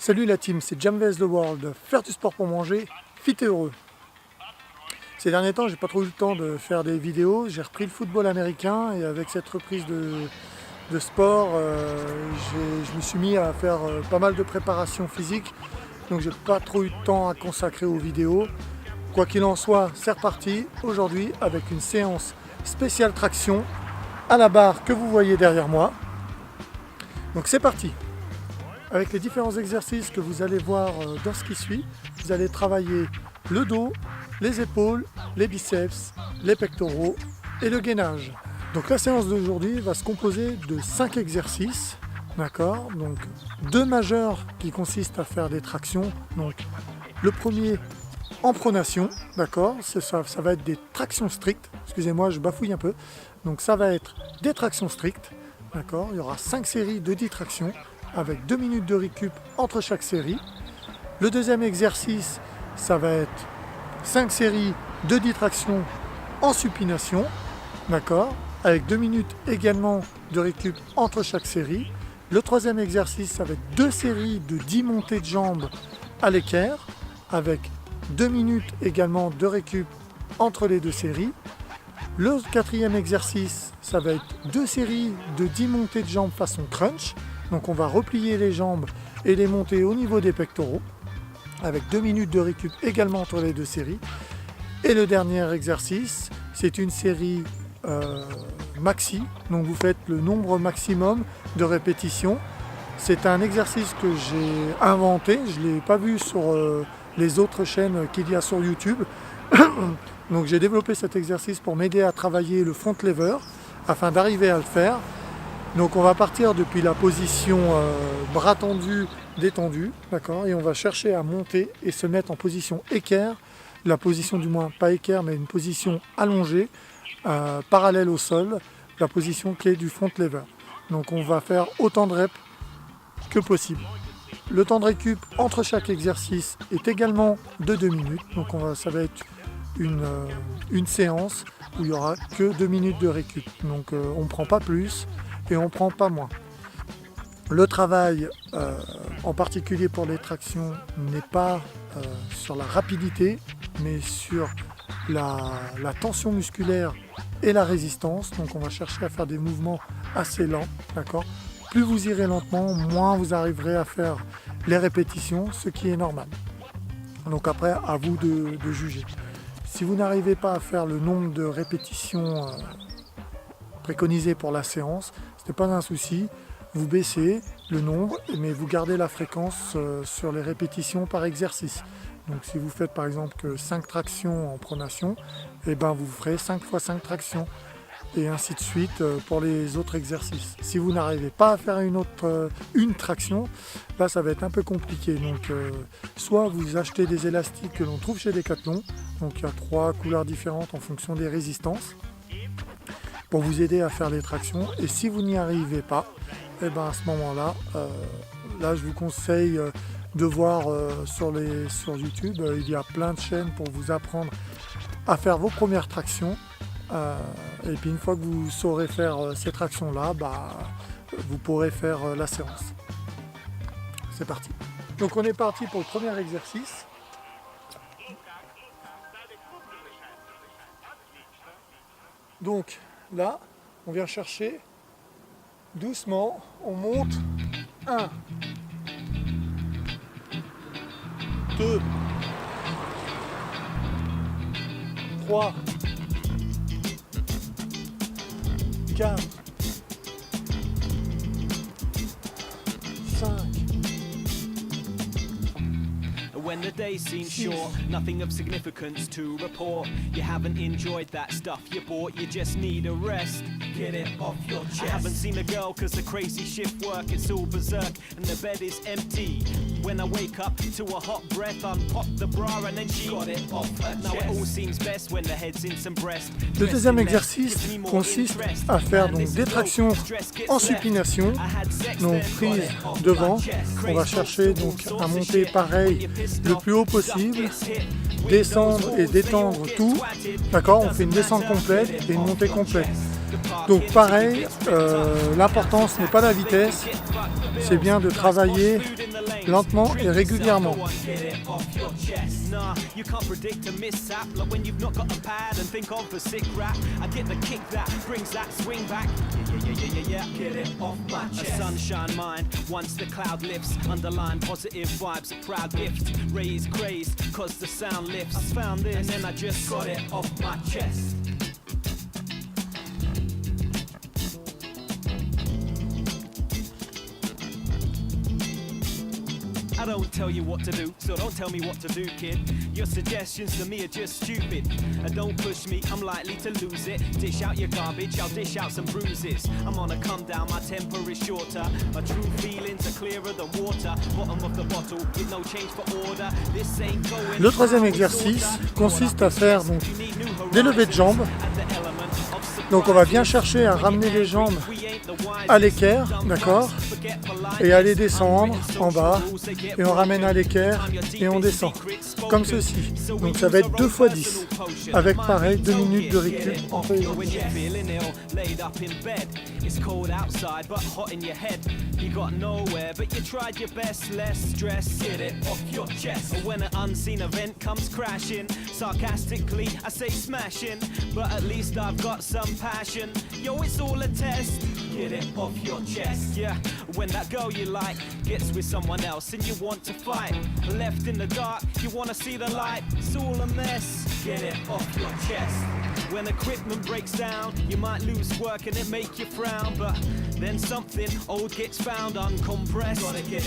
Salut la team, c'est Jamvez The World, faire du sport pour manger, fit et heureux. Ces derniers temps, j'ai pas trop eu le temps de faire des vidéos, j'ai repris le football américain et avec cette reprise de sport, je me suis mis à faire pas mal de préparation physique, donc j'ai pas trop eu de temps à consacrer aux vidéos. Quoi qu'il en soit, c'est reparti aujourd'hui avec une séance spéciale traction à la barre que vous voyez derrière moi. Donc c'est parti. Avec les différents exercices que vous allez voir dans ce qui suit, vous allez travailler le dos, les épaules, les biceps, les pectoraux et le gainage. Donc la séance d'aujourd'hui va se composer de 5 exercices, d'accord? Donc 2 majeurs qui consistent à faire des tractions. Donc le premier en pronation, d'accord? Ça va être des tractions strictes. Excusez-moi, je bafouille un peu. Donc ça va être des tractions strictes, d'accord? Il y aura 5 séries de 10 tractions, avec 2 minutes de récup entre chaque série. Le deuxième exercice, ça va être 5 séries de 10 tractions en supination, d'accord, avec 2 minutes également de récup entre chaque série. Le troisième exercice, ça va être 2 séries de 10 montées de jambes à l'équerre, avec 2 minutes également de récup entre les 2 séries. Le quatrième exercice, ça va être 2 séries de 10 montées de jambes façon crunch. Donc on va replier les jambes et les monter au niveau des pectoraux, avec 2 minutes de récup également entre les 2 séries. Et le dernier exercice, c'est une série maxi, donc vous faites le nombre maximum de répétitions. C'est un exercice que j'ai inventé, je ne l'ai pas vu sur les autres chaînes qu'il y a sur YouTube. Donc j'ai développé cet exercice pour m'aider à travailler le front lever, afin d'arriver à le faire. Donc on va partir depuis la position bras tendus, détendus, d'accord, et on va chercher à monter et se mettre en position équerre, la position du moins pas équerre mais une position allongée, parallèle au sol, la position qui est du front lever. Donc on va faire autant de reps que possible. Le temps de récup entre chaque exercice est également de 2 minutes, donc ça va être une séance où il n'y aura que 2 minutes de récup. Donc on ne prend pas plus et on ne prend pas moins. Le travail, en particulier pour les tractions, n'est pas sur la rapidité, mais sur la tension musculaire et la résistance. Donc on va chercher à faire des mouvements assez lents, d'accord ? Plus vous irez lentement, moins vous arriverez à faire les répétitions, ce qui est normal. Donc après, à vous de juger. Si vous n'arrivez pas à faire le nombre de répétitions préconisé pour la séance, ce n'est pas un souci, vous baissez le nombre, mais vous gardez la fréquence sur les répétitions par exercice. Donc si vous faites par exemple que 5 tractions en pronation, et ben vous ferez 5 fois 5 tractions, et ainsi de suite pour les autres exercices. Si vous n'arrivez pas à faire une traction, là ça va être un peu compliqué. Donc soit vous achetez des élastiques que l'on trouve chez Decathlon, donc il y a 3 couleurs différentes en fonction des résistances, pour vous aider à faire les tractions. Et si vous n'y arrivez pas, et ben à ce moment-là, là je vous conseille de voir sur YouTube, il y a plein de chaînes pour vous apprendre à faire vos premières tractions. Et puis une fois que vous saurez faire ces tractions-là, vous pourrez faire la séance. C'est parti. Donc on est parti pour le premier exercice. Donc là, on vient chercher doucement, on monte 1, 2, 3, 4, 5. When the day seems short, nothing of significance to report. You haven't enjoyed that stuff you bought, you just need a rest. Get it off your chest. I haven't seen a girl cause the crazy shift work, it's all berserk and the bed is empty. When I wake up to a hot breath, unpop the bra and then she got it off her chest. Now it all seems best when the head's in some breast. Le deuxième exercice consiste à faire donc des tractions en supination, donc prise devant. On va chercher donc à monter pareil le plus haut possible, descendre et détendre tout, d'accord, on fait une descente complète et une montée complète. Donc pareil, l'important ce n'est pas la vitesse, c'est bien de travailler lentement et régulièrement. I don't tell you what to do, so don't tell me what to do, kid. Your suggestions to me are just stupid. Don't push me, I'm likely to lose it. Dish out your garbage, I'll dish out some bruises. I'm on a come down, my temper is shorter. My true feelings are clearer than water. Bottom of the bottle, with no change for order. This ain't going. Le troisième exercice consiste à faire donc, des levées de jambes. Donc on va bien chercher à ramener les jambes à l'équerre, d'accord, et aller descendre en bas, et on ramène à l'équerre et on descend, comme ceci. Donc ça va être 2 fois 10, avec pareil 2 minutes de récup entre les autres. Passion, yo, it's all a test. Get it off your chest, yeah. When that girl you like gets with someone else and you want to fight, left in the dark, you wanna see the light. It's all a mess. Get it off your chest. When equipment breaks down, you might lose work and it make you frown, but then something old gets found uncompressed.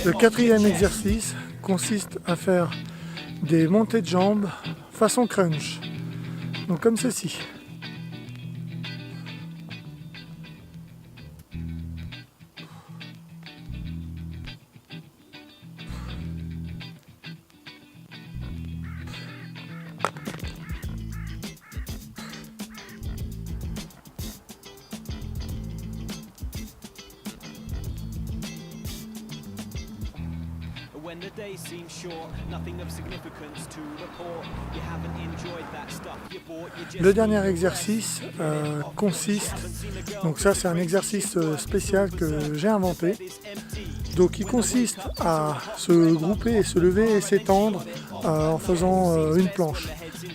Le quatrième exercice consiste à faire des montées de jambes façon crunch. Donc comme ceci. When the day seems short, nothing of significance to report. You haven't enjoyed that stuff you bought. Le dernier exercice consiste, donc ça c'est un exercice spécial que j'ai inventé, donc il consiste à se grouper et se lever et s'étendre en faisant une planche.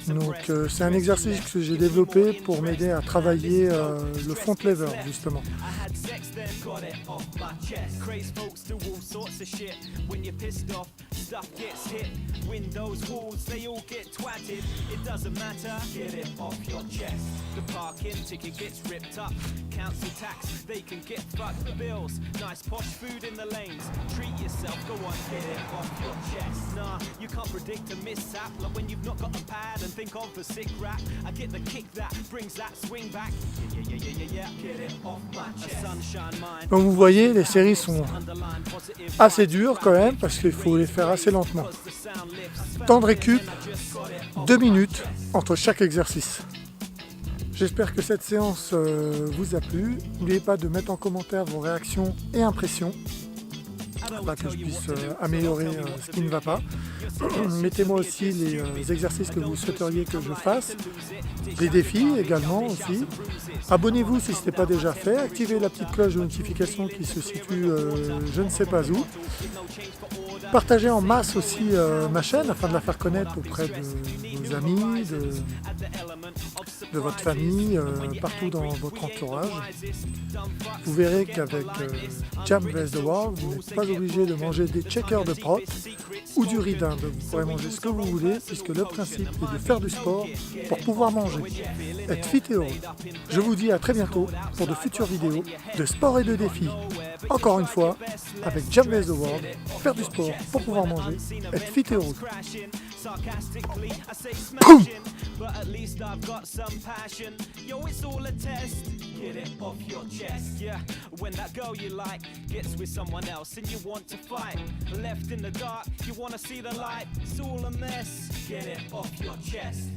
Donc c'est un exercice que j'ai développé pour m'aider à travailler le front lever justement. Think of the sick rap. I get the kick that brings that swing back. Yeah. Get it off my chest. Sunshine mind. Donc vous voyez, les séries sont assez dures quand même parce qu'il faut les faire assez lentement. Temps de récup, 2 minutes entre chaque exercice. J'espère que cette séance vous a plu. N'oubliez pas de mettre en commentaire vos réactions et impressions, afin que je puisse améliorer ce qui ne va pas. Mettez-moi aussi les exercices que vous souhaiteriez que je fasse, des défis également aussi. Abonnez-vous si ce n'est pas déjà fait, activez la petite cloche de notification qui se situe je ne sais pas où. Partagez en masse aussi ma chaîne afin de la faire connaître auprès de vos amis, de votre famille, partout dans votre entourage. Vous verrez qu'avec Jam vs The World, vous n'êtes pas obligé de manger des checkers de prot ou du riz d'Inde. Vous pourrez manger ce que vous voulez puisque le principe est de faire du sport pour pouvoir manger. Être fit et heureux. Je vous dis à très bientôt pour de futures vidéos de sport et de défis. Encore une fois, avec Jam vs The World, faire du sport pour pouvoir manger, être fit et heureux. Sarcastically, I say Boom. smashing, but at least I've got some passion. Yo, it's all a test. Get it off your chest, yeah. When that girl you like gets with someone else and you want to fight, left in the dark, you wanna see the light. It's all a mess. Get it off your chest.